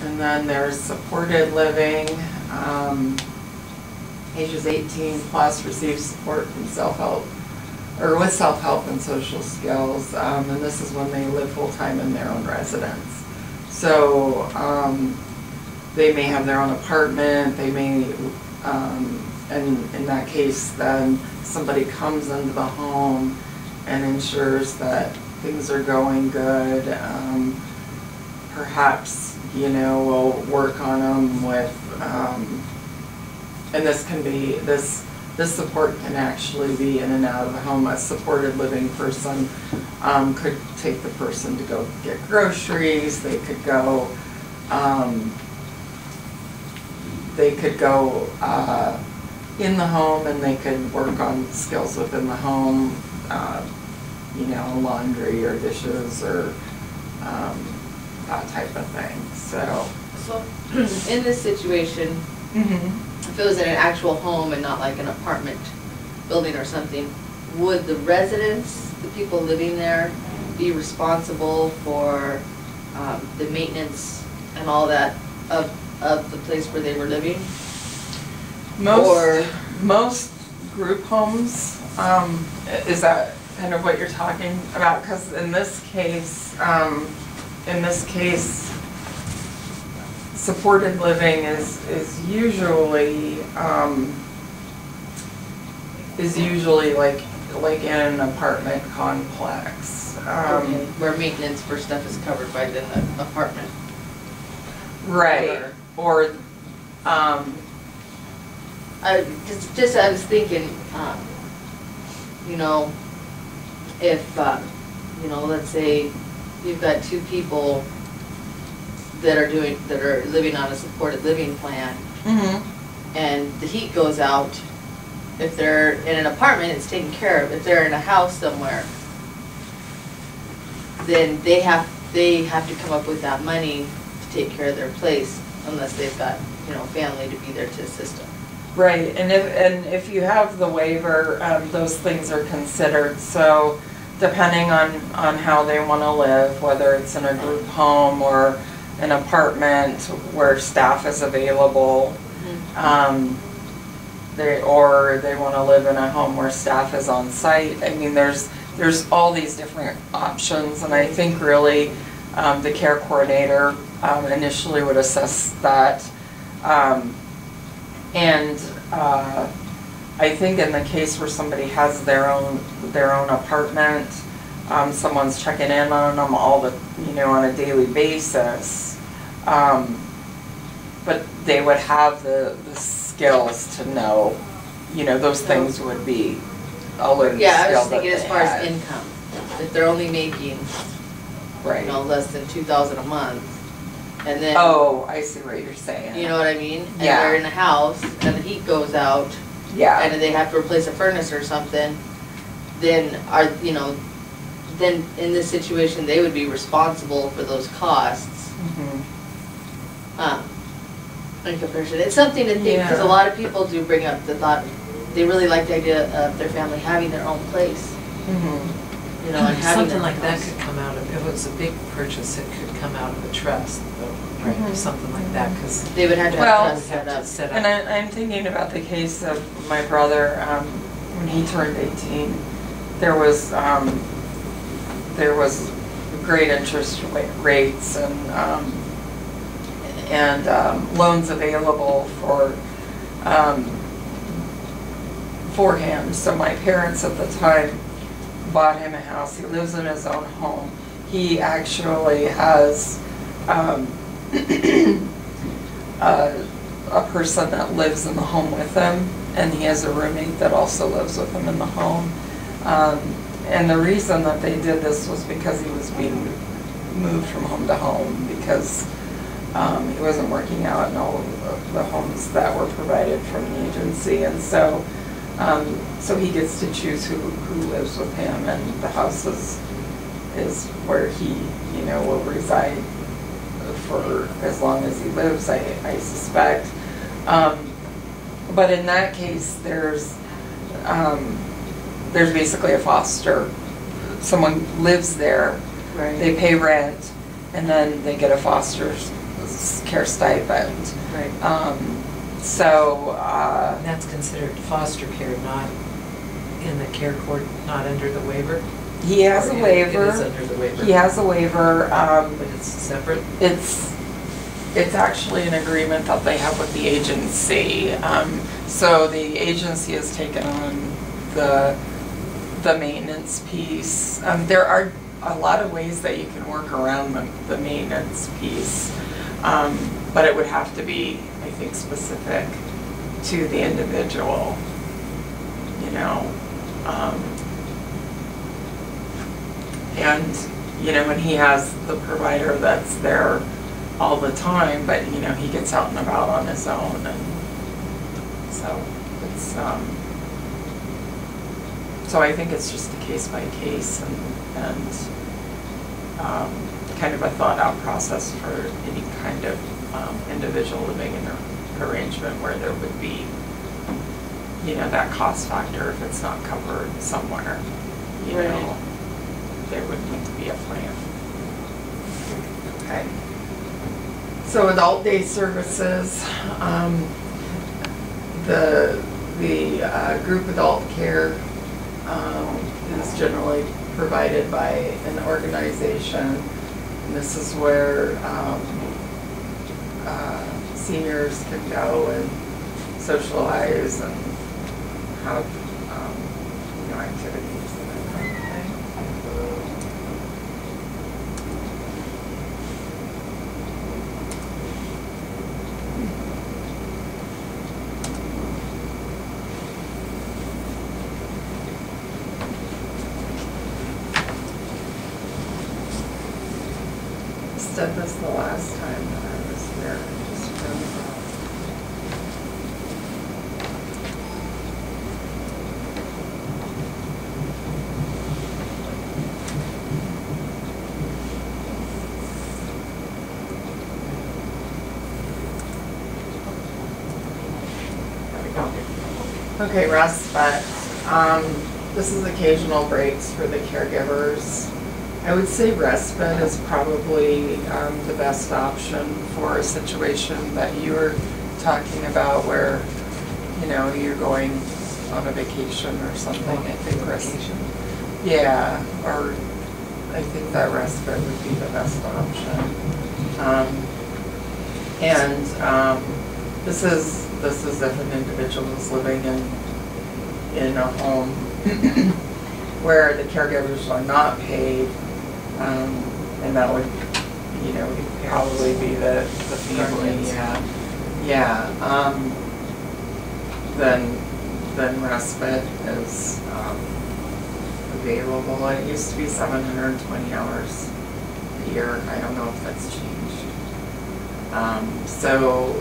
And then there's supported living. Ages 18 plus receive support from self-help or with self-help and social skills. And this is when they live full-time in their own residence. So they may have their own apartment, they may, and in that case then somebody comes into the home and ensures that things are going good. Perhaps, you know, we'll work on them with, and this can be, this support can actually be in and out of the home. A supported living person could take the person to go get groceries. They could go in the home and they could work on skills within the home, you know, laundry or dishes or that type of thing. So in this situation, if it was in an actual home and not like an apartment building or something, would the residents, the people living there, be responsible for the maintenance and all that of the place where they were living? Most group homes, is that kind of what you're talking about? Because in this case, supported living is usually like in an apartment complex. Okay. Where maintenance for stuff is covered by the apartment. Right. Or I was thinking, you know, if you know, let's say you've got two people that are living on a supported living plan, and the heat goes out. If they're in an apartment, it's taken care of. If they're in a house somewhere, then they have to come up with that money to take care of their place, unless they've got, you know, family to be there to assist them. Right, and if you have the waiver, those things are considered. So depending on how they want to live, whether it's in a group home or an apartment where staff is available, they want to live in a home where staff is on site. I mean, there's all these different options, and I think really the care coordinator initially would assess that. I think in the case where somebody has their own apartment, someone's checking in on them all the, you know, on a daily basis, but they would have the skills to know, you know, those things would be a learned skill. Yeah, I was just thinking as far as income, if they're only making, right, you know, less than $2,000 a month, and then, oh, I see what you're saying. You know what I mean? And yeah, they're in a house and the heat goes out. Yeah. And they have to replace a furnace or something, then then in this situation they would be responsible for those costs. In comparison, it's something to think, because a lot of people do bring up the thought, they really like the idea of their family having their own place. You know, and having something like that could come out of, if it was a big purchase, it could come out of a trust, right? Something like that, because they would have to have trust set up. And I'm thinking about the case of my brother when he turned 18. There was great interest rates and loans available for him. So my parents at the time bought him a house. He lives in his own home. He actually has a person that lives in the home with him, and he has a roommate that also lives with him in the home. And the reason that they did this was because he was being moved from home to home because he wasn't working out in all of the homes that were provided from the agency, and so he gets to choose who lives with him, and the house is where he, you know, will reside for as long as he lives, I suspect. But in that case, there's basically a foster. Someone lives there, right. They pay rent, and then they get a foster care stipend. Right. So, And that's considered foster care, not in the care court, not under the waiver? he has Or a It is waiver. under the waiver? He has a waiver. But it's separate? It's actually an agreement that they have with the agency. So the agency has taken on the maintenance piece. There are a lot of ways that you can work around the maintenance piece, but it would have to be, I think, specific to the individual, you know. And, you know, when he has the provider that's there all the time, but, you know, he gets out and about on his own, and so it's, so I think it's just a case by case and kind of a thought out process for any kind of individual living in an arrangement where there would be, you know, that cost factor if it's not covered somewhere, you know, there would need to be a plan. Okay. So adult day services, the group adult care is generally provided by an organization. And this is where seniors can go and socialize and have you know, activities and that kind of thing. Said this the last time that I was here. I just remember. There we go. Okay, respite. This is occasional breaks for the caregivers. I would say respite is probably the best option for a situation that you were talking about where, you know, you're going on a vacation or something. I think Vacation. yeah, or I think that respite would be the best option. This is if an individual is living in a home where the caregivers are not paid. And that would, you know, probably be the family, yeah. Then respite is available. It used to be 720 hours a year. I don't know if that's changed. So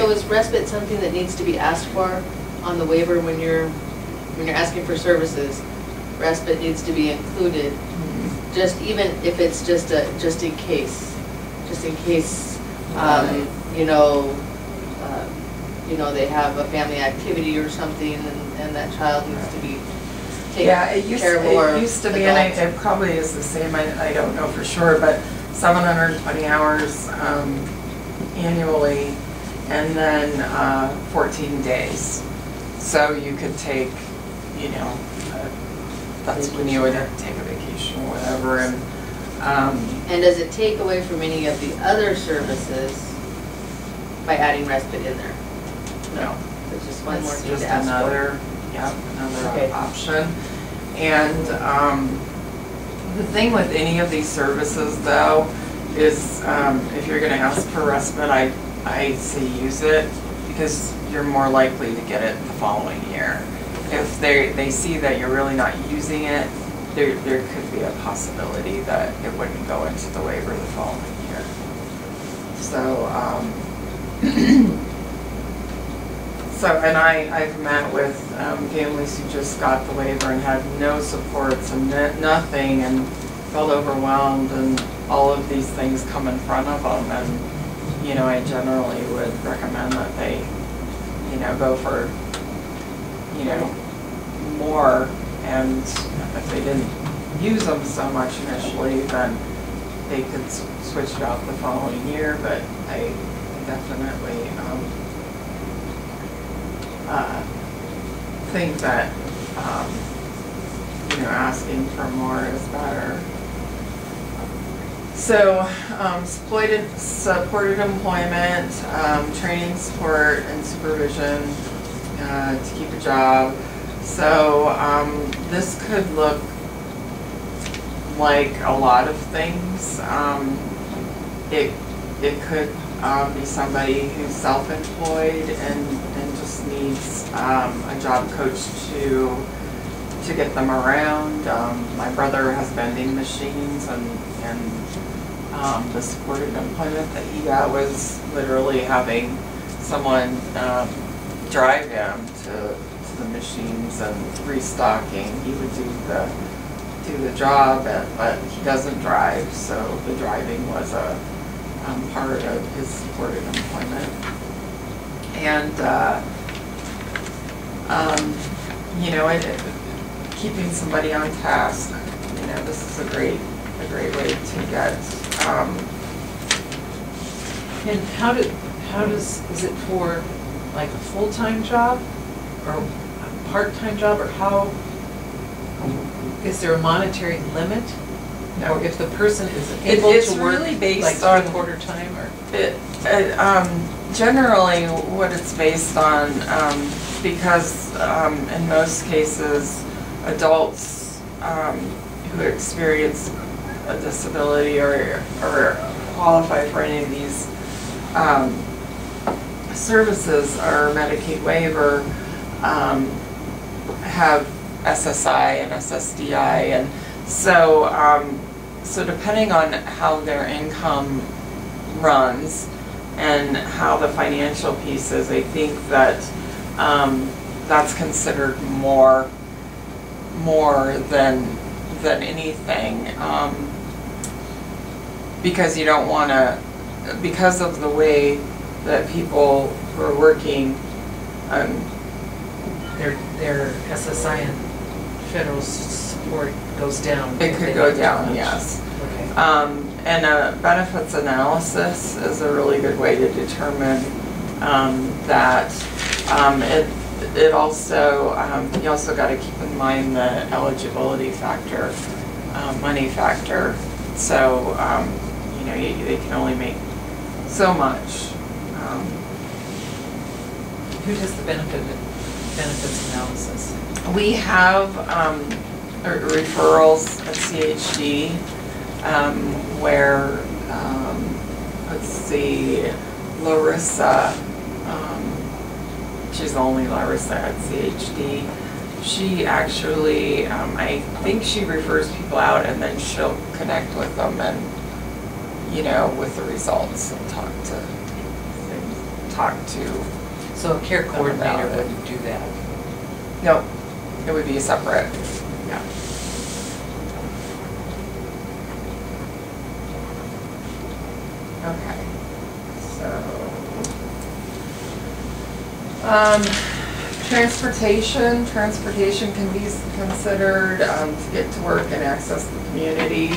is respite something that needs to be asked for on the waiver when you're asking for services? Respite needs to be included, just even if it's just in case, you know, they have a family activity or something, and that child needs to be taken care of. It used to be, and it probably is the same. I don't know for sure, but 720 hours annually, and then 14 days. So you could take, you know. That's when you would have to take a vacation or whatever, and does it take away from any of the other services by adding respite in there? no. It's just one more It's thing just to ask for. another option. And the thing with any of these services though is if you're gonna ask for respite, I say use it because you're more likely to get it the following year. If they see that you're really not using it, there could be a possibility that it wouldn't go into the waiver the following year. So, and I've met with families who just got the waiver and had no supports and nothing and felt overwhelmed, and all of these things come in front of them, and, you know, I generally would recommend that they, you know, go for, you know, more, and if they didn't use them so much initially, then they could switch it out the following year, but I definitely think that you know, asking for more is better. So supported employment, training, support, and supervision to keep a job. So this could look like a lot of things. It could be somebody who's self-employed and just needs a job coach to get them around. My brother has vending machines, and the supported employment that he got was literally having someone drive him to the machines and restocking. He would do the job, but he doesn't drive, so the driving was a part of his supported employment. And you know, keeping somebody on task, you know, this is a great way to get. And how does, is it for like a full-time job or a part-time job, or how, is there a monetary limit? No. Or if the person is able It's to work really based like on three-quarter time, or? Generally what it's based on, because in most cases adults who experience a disability or qualify for any of these services or Medicaid waiver have SSI and SSDI, and so so depending on how their income runs and how the financial piece is, I think that that's considered more than anything, because you don't want to, because of the way that people who are working, Their SSI and federal support goes down. it could go down, yes. Okay. And a benefits analysis is a really good way to determine that. It also, you also got to keep in mind the eligibility factor, money factor. So, you know, they can only make so much. Who does the benefits analysis? We have referrals at CHD where, let's see, Larissa, she's the only Larissa at CHD. She actually, I think she refers people out and then she'll connect with them and, you know, with the results and talk to. So a care coordinator wouldn't do that? No, it would be separate, yeah. Okay, so, transportation can be considered to get to work and access the community,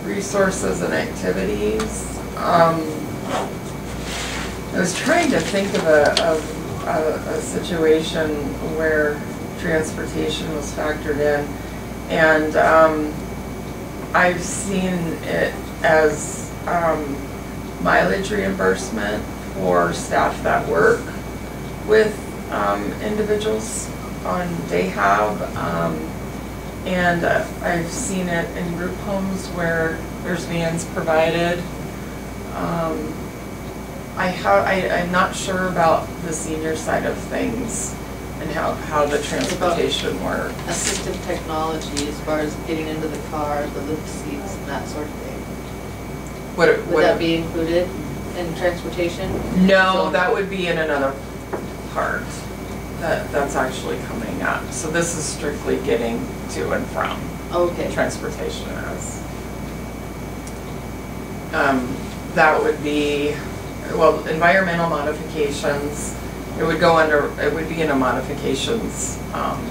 resources and activities. I was trying to think of a situation where transportation was factored in, and I've seen it as mileage reimbursement for staff that work with individuals on dayhab, and I've seen it in group homes where there's vans provided. I'm not sure about the senior side of things and how the transportation works. Assistive technology as far as getting into the car, the lift seats, and that sort of thing. Would that be included in transportation? No, So- that would be in another part. That's actually coming up. So this is strictly getting to and from. Okay. Transportation is. That would be, well, environmental modifications. It would go under, it would be in a modifications.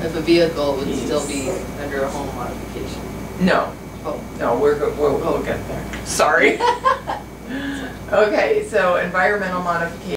If a vehicle would piece. still be under a home modification. No, Oh. no, we'll get there. Sorry. Okay, so environmental modification.